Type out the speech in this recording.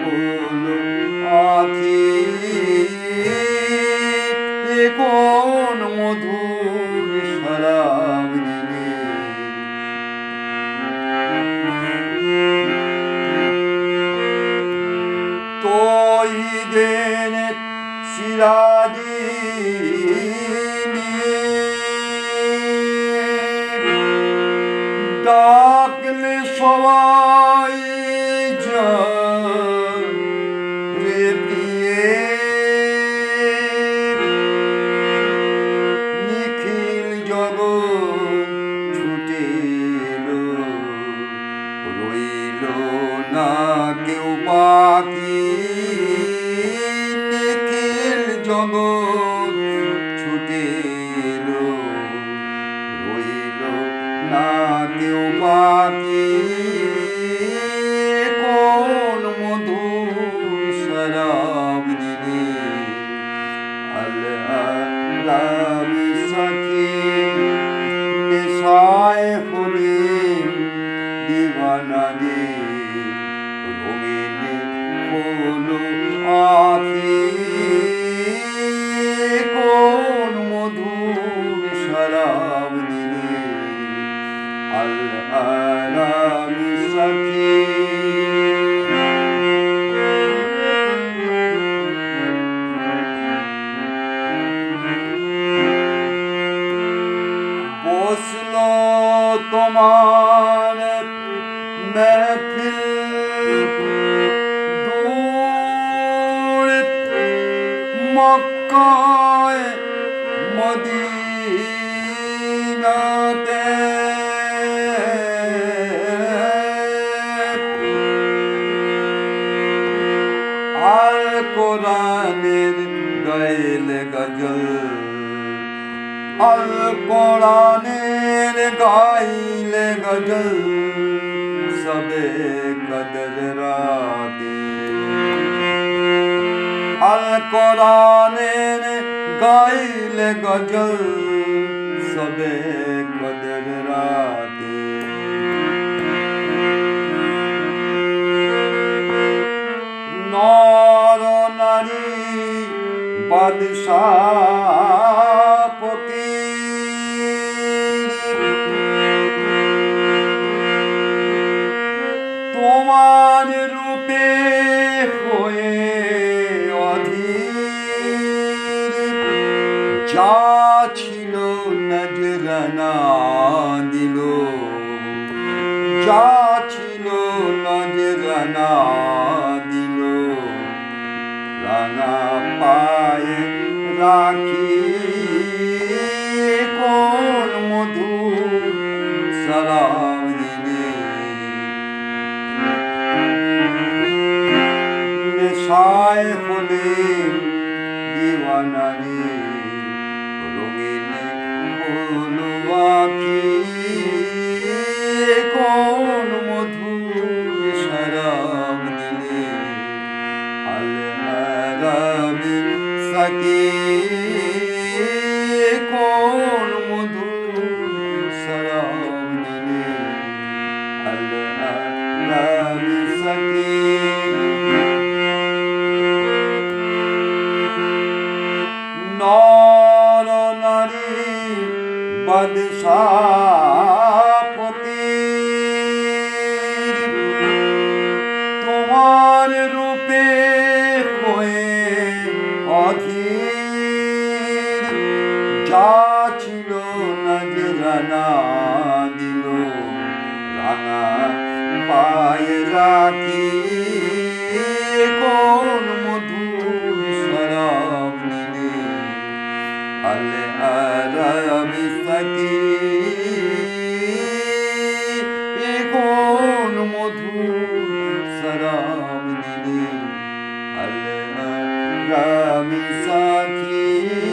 হলো আখি কোন মধুর শরাব দিলে তৈদের সিরাজি ডাকলে সবাই রে প্রিয়ে নিখিল জগৎ ছুটে এলো রইল না কেউ বাকি নিখিল জগৎ ছুটে এলো রইল না কেউ বাকি কোন মধুর শরাব দিলে আল্লাহ সখী নেশায় হলে দিওয়ানা রে রঙিন হলো আখি কোন মধুর শরাব দিলে আল্লাহ সখী বসলো তোমার महफिल दूर मक्का मदीनाते आल कुरानेर गाइले गजल आल कुरानेर गाइले गजल सबे कदर राते अल कुरानेर गाइले गजल सबे कदर राते नर नारी बादशाह তোমার রূপে হয়ে অধীর যা ছিল নজরানা দিল যা ছিল নজরানা দিল রাঙা পায়ে রাখি কোন মধুর শরাব দিলে নেশায় হলে দিওয়ানা রে রঙিন হলো আখি কোন মধুর শরাব দিলে আল্লাহ সখী কোন মধুর শরাব দিলে আল্লাহ সখী নর নারী বাদশাহ তোমার রূপে হয়ে অধীর যা ছিল নজরানা দিল রাঙা পায়ে রাখি কোন মধুর শরাব দিলে আল্লাহ সখী কোন মধুর শরাব দিলে আল্লাহ সখী